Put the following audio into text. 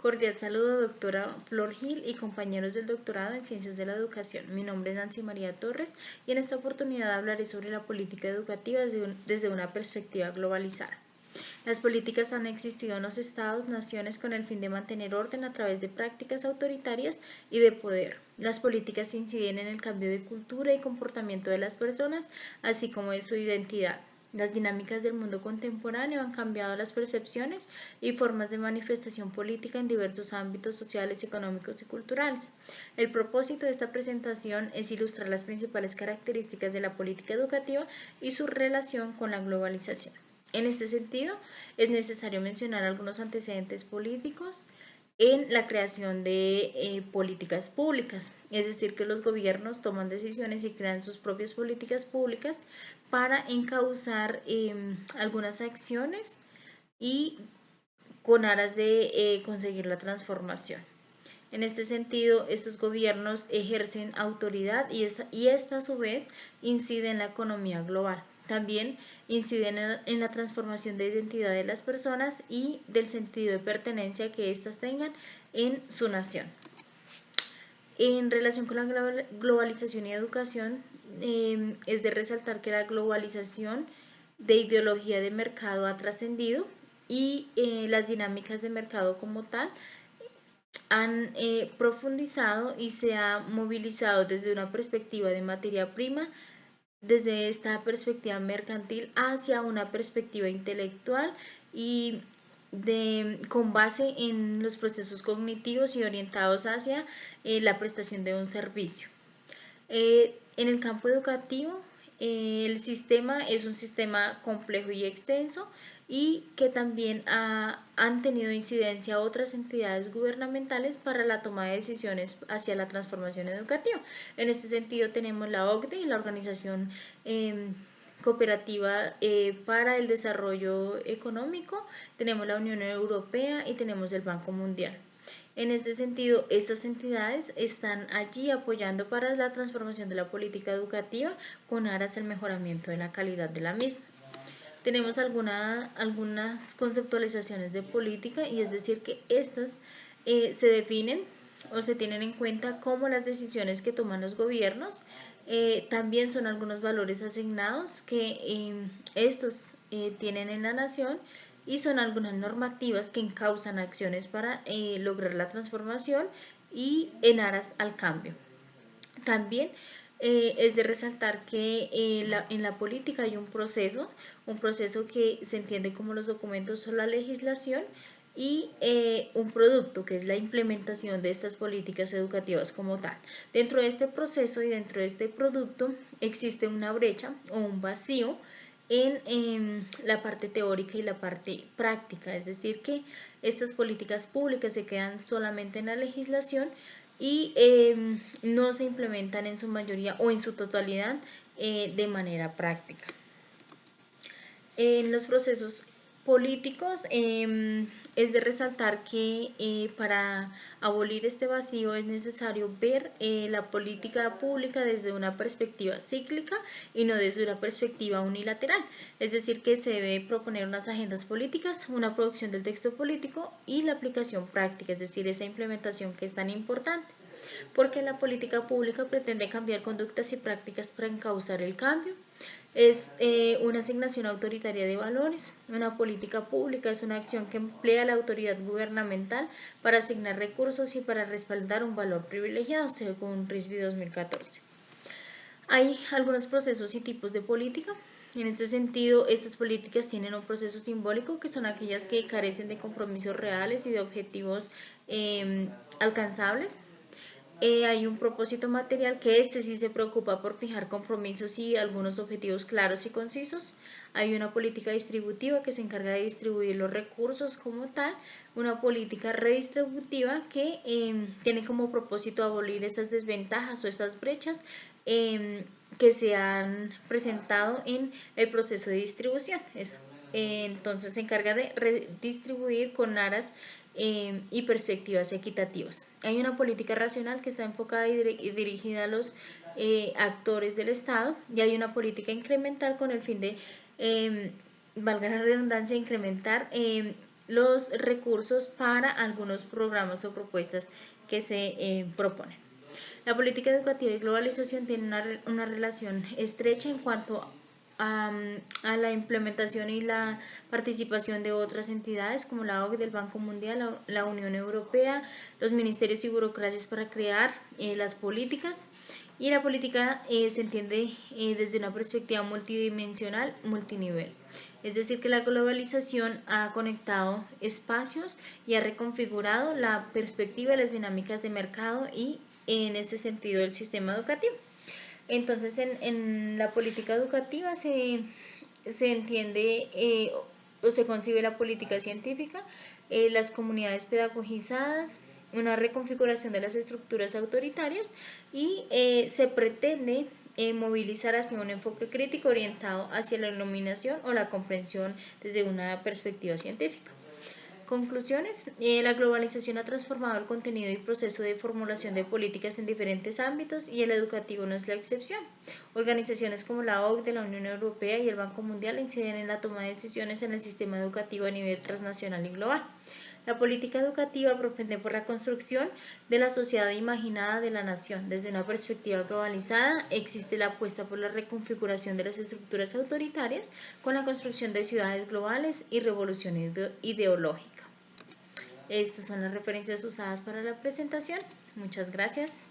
Cordial saludo, doctora Flor Gil y compañeros del doctorado en Ciencias de la Educación. Mi nombre es Nancy María Torres y en esta oportunidad hablaré sobre la política educativa desde una perspectiva globalizada. Las políticas han existido en los estados, naciones con el fin de mantener orden a través de prácticas autoritarias y de poder. Las políticas inciden en el cambio de cultura y comportamiento de las personas, así como de su identidad. Las dinámicas del mundo contemporáneo han cambiado las percepciones y formas de manifestación política en diversos ámbitos sociales, económicos y culturales. El propósito de esta presentación es ilustrar las principales características de la política educativa y su relación con la globalización. En este sentido, es necesario mencionar algunos antecedentes políticos en la creación de políticas públicas, es decir, que los gobiernos toman decisiones y crean sus propias políticas públicas para encauzar algunas acciones y con aras de conseguir la transformación. En este sentido, estos gobiernos ejercen autoridad y esta a su vez incide en la economía global. También inciden en la transformación de identidad de las personas y del sentido de pertenencia que éstas tengan en su nación. En relación con la globalización y educación, es de resaltar que la globalización de ideología de mercado ha trascendido y las dinámicas de mercado como tal han profundizado y se ha movilizado desde una perspectiva de materia prima, desde esta perspectiva mercantil hacia una perspectiva intelectual y con base en los procesos cognitivos y orientados hacia la prestación de un servicio. En el campo educativo, el sistema es un sistema complejo y extenso y que también han tenido incidencia otras entidades gubernamentales para la toma de decisiones hacia la transformación educativa. En este sentido tenemos la OCDE, la Organización Cooperativa para el Desarrollo Económico, tenemos la Unión Europea y tenemos el Banco Mundial. En este sentido, estas entidades están allí apoyando para la transformación de la política educativa con aras al mejoramiento de la calidad de la misma. Tenemos algunas conceptualizaciones de política y es decir que estas se definen o se tienen en cuenta como las decisiones que toman los gobiernos. También son algunos valores asignados que estos tienen en la nación y son algunas normativas que encausan acciones para lograr la transformación y en aras al cambio. También es de resaltar que en la política hay un proceso que se entiende como los documentos o la legislación y un producto que es la implementación de estas políticas educativas como tal. Dentro de este proceso y dentro de este producto existe una brecha o un vacío en la parte teórica y la parte práctica, es decir que estas políticas públicas se quedan solamente en la legislación y no se implementan en su mayoría o en su totalidad de manera práctica. En los procesos políticos es de resaltar que para abolir este vacío es necesario ver la política pública desde una perspectiva cíclica y no desde una perspectiva unilateral. Es decir, que se debe proponer unas agendas políticas, una producción del texto político y la aplicación práctica, es decir, esa implementación que es tan importante. Porque la política pública pretende cambiar conductas y prácticas para encauzar el cambio. Es una asignación autoritaria de valores. Una política pública es una acción que emplea la autoridad gubernamental para asignar recursos y para respaldar un valor privilegiado, según RISBI 2014. Hay algunos procesos y tipos de política. En este sentido, estas políticas tienen un proceso simbólico, que son aquellas que carecen de compromisos reales y de objetivos alcanzables. Hay un propósito material que sí se preocupa por fijar compromisos y algunos objetivos claros y concisos. Hay una política distributiva que se encarga de distribuir los recursos como tal, una política redistributiva que tiene como propósito abolir esas desventajas o esas brechas que se han presentado en el proceso de distribución. Entonces se encarga de redistribuir con aras y perspectivas equitativas. Hay una política racional que está enfocada y dirigida a los actores del Estado, y hay una política incremental con el fin de, valga la redundancia, incrementar los recursos para algunos programas o propuestas que se proponen. La política educativa y globalización tienen una relación estrecha en cuanto a la implementación y la participación de otras entidades como la OCDE, el Banco Mundial, la Unión Europea, los ministerios y burocracias para crear las políticas. Y la política se entiende desde una perspectiva multidimensional, multinivel. Es decir, que la globalización ha conectado espacios y ha reconfigurado la perspectiva y las dinámicas de mercado y en este sentido el sistema educativo. Entonces, en la política educativa se entiende o se concibe la política científica, las comunidades pedagogizadas, una reconfiguración de las estructuras autoritarias y se pretende movilizar hacia un enfoque crítico orientado hacia la iluminación o la comprensión desde una perspectiva científica. Conclusiones. La globalización ha transformado el contenido y proceso de formulación de políticas en diferentes ámbitos y el educativo no es la excepción. Organizaciones como la OCDE, la Unión Europea y el Banco Mundial inciden en la toma de decisiones en el sistema educativo a nivel transnacional y global. La política educativa propende por la construcción de la sociedad imaginada de la nación. Desde una perspectiva globalizada, existe la apuesta por la reconfiguración de las estructuras autoritarias con la construcción de ciudades globales y revolución ideológica. Estas son las referencias usadas para la presentación. Muchas gracias.